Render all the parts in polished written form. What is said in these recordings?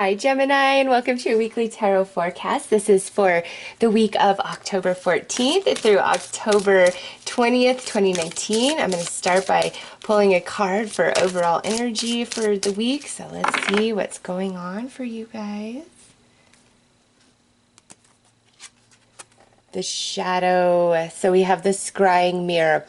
Hi, Gemini, and welcome to your weekly tarot forecast. This is for the week of October 14th through October 20th, 2019. I'm going to start by pulling a card for overall energy for the week. So let's see what's going on for you guys. The shadow. So we have the scrying mirror.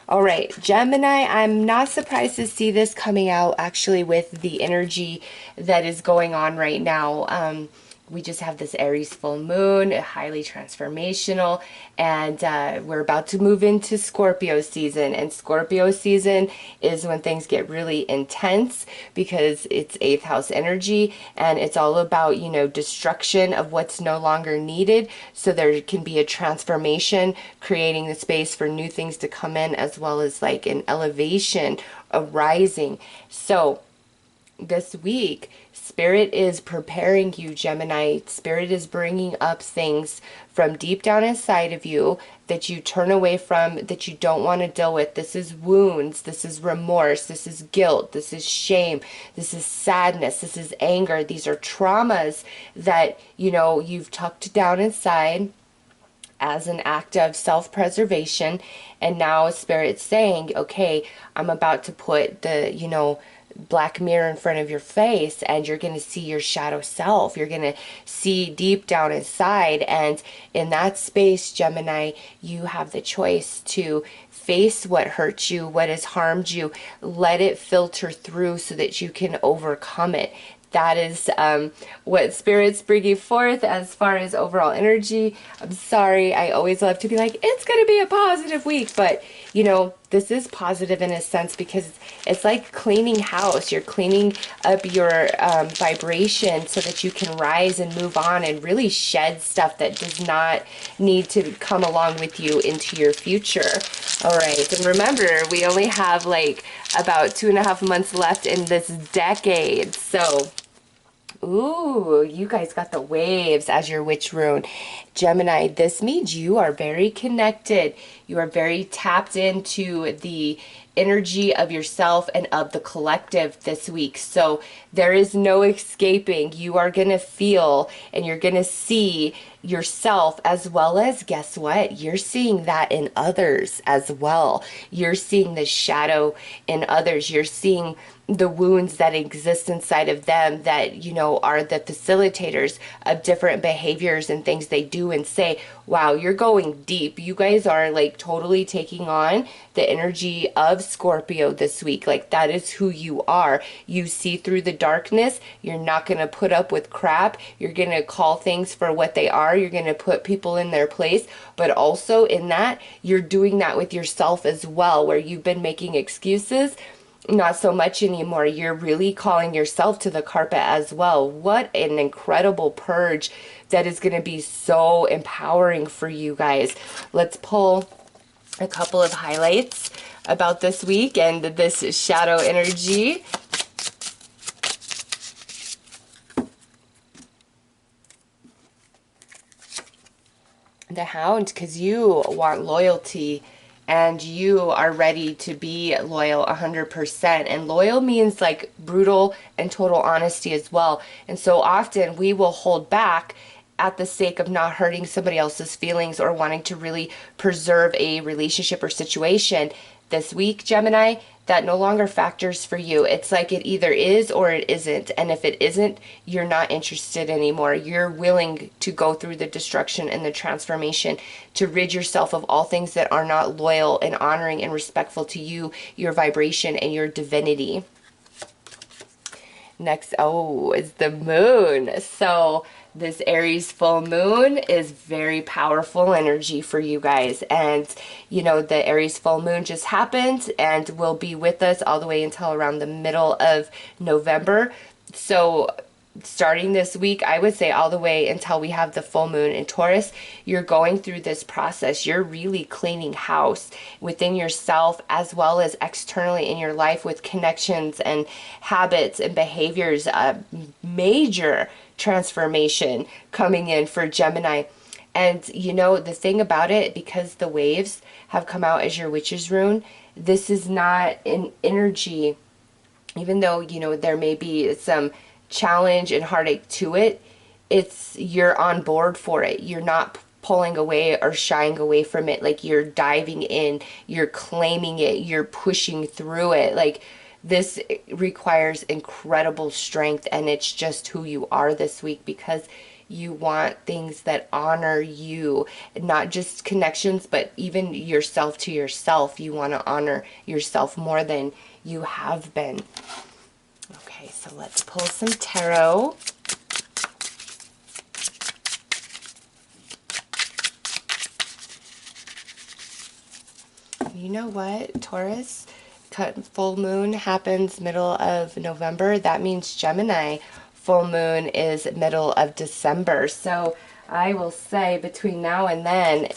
All right, Gemini, I'm not surprised to see this coming out actually with the energy that is going on right now. We just have this Aries full moon, highly transformational, and we're about to move into Scorpio season. And Scorpio season is when things get really intense because it's eighth house energy, and it's all about, destruction of what's no longer needed. So there can be a transformation, creating the space for new things to come in, as well as like an elevation, a rising. So this week, Spirit is preparing you, Gemini. Spirit is bringing up things from deep down inside of you that you turn away from, that you don't want to deal with. This is wounds, this is remorse, this is guilt, this is shame, this is sadness, this is anger. These are traumas that, you've tucked down inside as an act of self-preservation. And now Spirit's saying, okay, I'm about to put the, black mirror in front of your face, and you're going to see your shadow self. You're going to see deep down inside, and in that space, Gemini, you have the choice to face what hurts you, what has harmed you, let it filter through so that you can overcome it. That is what Spirit's bringing forth as far as overall energy. I'm sorry, I always love to be like, it's going to be a positive week, but this is positive in a sense because it's like cleaning house. You're cleaning up your vibration so that you can rise and move on and really shed stuff that does not need to come along with you into your future. All right, and remember, we only have like about 2.5 months left in this decade. So ooh, you guys got the waves as your witch rune. Gemini, this means you are very connected. You are very tapped into the energy of yourself and of the collective this week. So there is no escaping. You are going to feel and you're going to see yourself, as well as, guess what? You're seeing that in others as well. You're seeing the shadow in others. You're seeing the wounds that exist inside of them that, are the facilitators of different behaviors and things they do and say. Wow, you're going deep. You guys are like totally taking on the energy of Scorpio this week. Like, that is who you are. You see through the darkness. You're not going to put up with crap. You're going to call things for what they are. You're going to put people in their place. But also in that, you're doing that with yourself as well, where you've been making excuses. Not so much anymore. You're really calling yourself to the carpet as well. What an incredible purge that is going to be so empowering for you guys. Let's pull a couple of highlights about this week and this shadow energy. The Hound, because you want loyalty and you are ready to be loyal 100%. And loyal means like brutal and total honesty as well. And so often we will hold back at the sake of not hurting somebody else's feelings or wanting to really preserve a relationship or situation. This week, Gemini, that no longer factors for you. It's like it either is or it isn't. And if it isn't, you're not interested anymore. You're willing to go through the destruction and the transformation to rid yourself of all things that are not loyal and honoring and respectful to you, your vibration, and your divinity. Next, is the moon. So this Aries full moon is very powerful energy for you guys. And, the Aries full moon just happened and will be with us all the way until around the middle of November. So starting this week, I would say all the way until we have the full moon in Taurus, you're going through this process. You're really cleaning house within yourself as well as externally in your life with connections and habits and behaviors. A major transformation coming in for Gemini. And the thing about it, because the waves have come out as your witch's rune, this is not an energy, even though there may be some challenge and heartache to it, it's you're on board for it. You're not pulling away or shying away from it. Like, you're diving in, you're claiming it, you're pushing through it. Like, this requires incredible strength, and it's just who you are this week, because you want things that honor you, not just connections, but even yourself to yourself. You want to honor yourself more than you have been. Okay, so let's pull some tarot. You know what, Taurus? Full moon happens middle of November. That means Gemini full moon is middle of December. So I will say between now and then,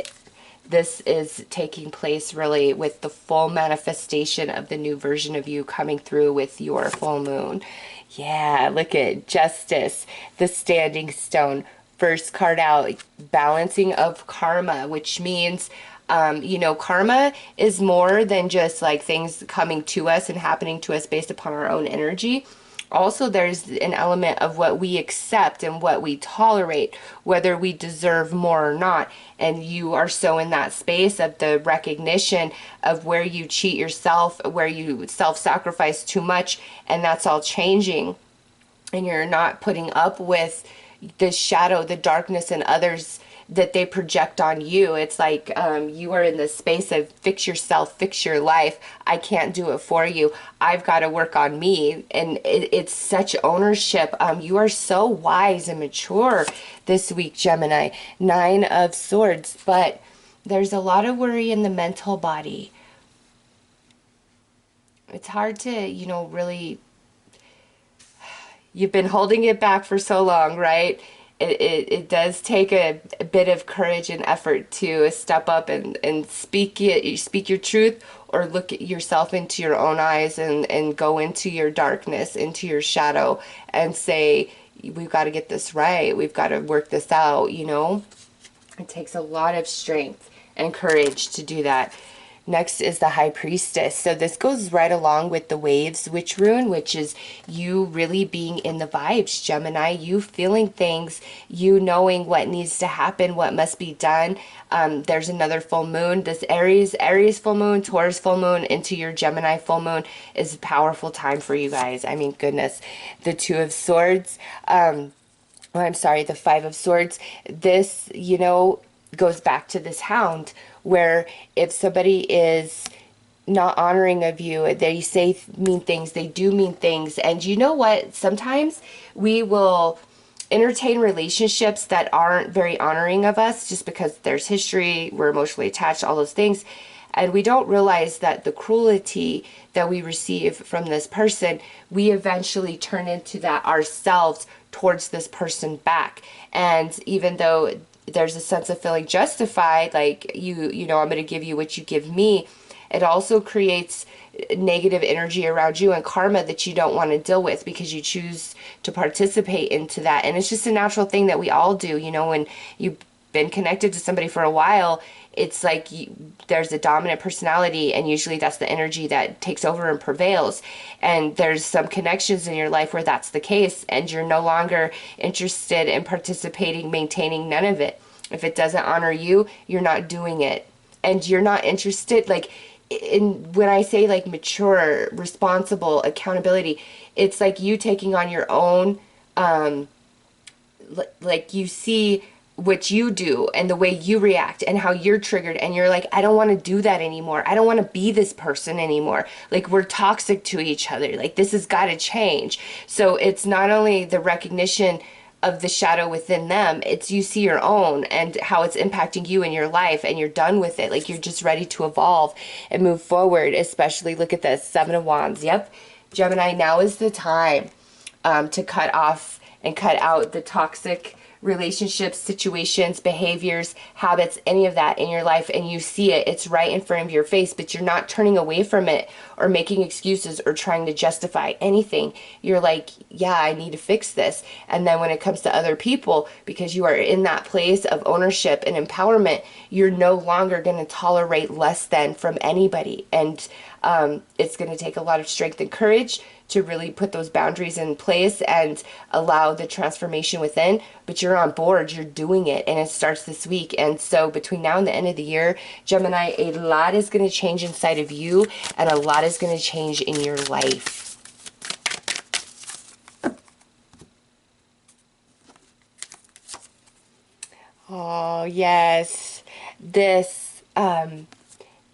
this is taking place really with the full manifestation of the new version of you coming through with your full moon. Yeah, look at Justice, the Standing Stone. First card out, balancing of karma, which means you know, karma is more than just like things coming to us and happening to us based upon our own energy. Also, there's an element of what we accept and what we tolerate, whether we deserve more or not. And you are so in that space of the recognition of where you cheat yourself, where you self-sacrifice too much, and that's all changing. And you're not putting up with the shadow, the darkness in others that they project on you. It's like you are in the space of fix yourself, fix your life. I can't do it for you. I've got to work on me. And it's such ownership. You are so wise and mature this week, Gemini. 9 of Swords. But there's a lot of worry in the mental body. It's hard to, you know, really... You've been holding it back for so long, right? It does take a bit of courage and effort to step up and speak your truth, or look at yourself into your own eyes and go into your darkness, into your shadow, and say, we've got to get this right. We've got to work this out, you know? It takes a lot of strength and courage to do that. Next is the High Priestess. So this goes right along with the Waves Witch rune, which is you really being in the vibes, Gemini. You feeling things, you knowing what needs to happen, what must be done. There's another full moon. This Aries full moon, Taurus full moon into your Gemini full moon is a powerful time for you guys. I mean, goodness. The Two of Swords, I'm sorry, the Five of Swords. This, you know, goes back to this Hound, where if somebody is not honoring of you, they say mean things, they do mean things. And you know what? Sometimes we will entertain relationships that aren't very honoring of us just because there's history, we're emotionally attached, all those things. And we don't realize that the cruelty that we receive from this person, we eventually turn into that ourselves towards this person back. And even though there's a sense of feeling justified, like you know, I'm going to give you what you give me, it also creates negative energy around you and karma that you don't want to deal with because you choose to participate into that. And it's just a natural thing that we all do. You know, when you've been connected to somebody for a while, it's like there's a dominant personality, and usually that's the energy that takes over and prevails. And there's some connections in your life where that's the case, and you're no longer interested in participating, maintaining none of it. If it doesn't honor you, you're not doing it. And you're not interested, like, when I say like mature, responsible, accountability, it's like you taking on your own, like you see what you do and the way you react and how you're triggered, and you're like, I don't want to do that anymore. I don't want to be this person anymore. Like, we're toxic to each other. Like, this has got to change. So it's not only the recognition of the shadow within them, it's you see your own and how it's impacting you in your life, and you're done with it. Like, you're just ready to evolve and move forward. Especially, look at this, 7 of Wands. Yep, Gemini, now is the time to cut off and cut out the toxic relationships, situations, behaviors, habits, any of that in your life, and you see it, it's right in front of your face, but you're not turning away from it or making excuses or trying to justify anything. You're like, yeah, I need to fix this. And then when it comes to other people, because you are in that place of ownership and empowerment, you're no longer going to tolerate less than from anybody. And It's going to take a lot of strength and courage to really put those boundaries in place and allow the transformation within, but you're on board, you're doing it, and it starts this week. And so between now and the end of the year, Gemini, a lot is going to change inside of you, and a lot is going to change in your life. Oh, yes. This,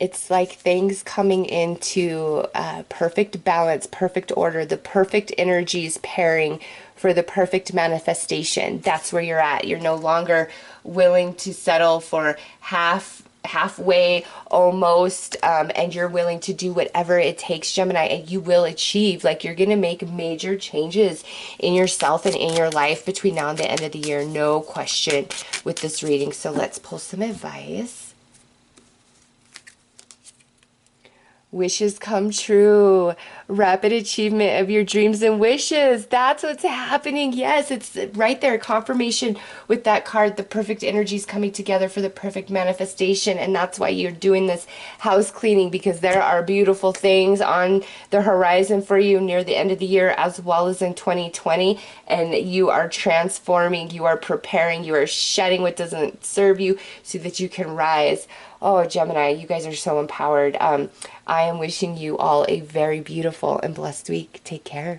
it's like things coming into perfect balance, perfect order, the perfect energies pairing for the perfect manifestation. That's where you're at. You're no longer willing to settle for halfway almost, and you're willing to do whatever it takes, Gemini, and you will achieve. Like, you're going to make major changes in yourself and in your life between now and the end of the year, no question, with this reading. So let's pull some advice. Wishes come true. Rapid achievement of your dreams and wishes. That's what's happening. Yes, it's right there. Confirmation with that card. The perfect energies coming together for the perfect manifestation. And that's why you're doing this house cleaning, because there are beautiful things on the horizon for you near the end of the year as well as in 2020. And you are transforming, you are preparing, you are shedding what doesn't serve you so that you can rise. Oh, Gemini, you guys are so empowered. I am wishing you all a very beautiful and blessed week. Take care.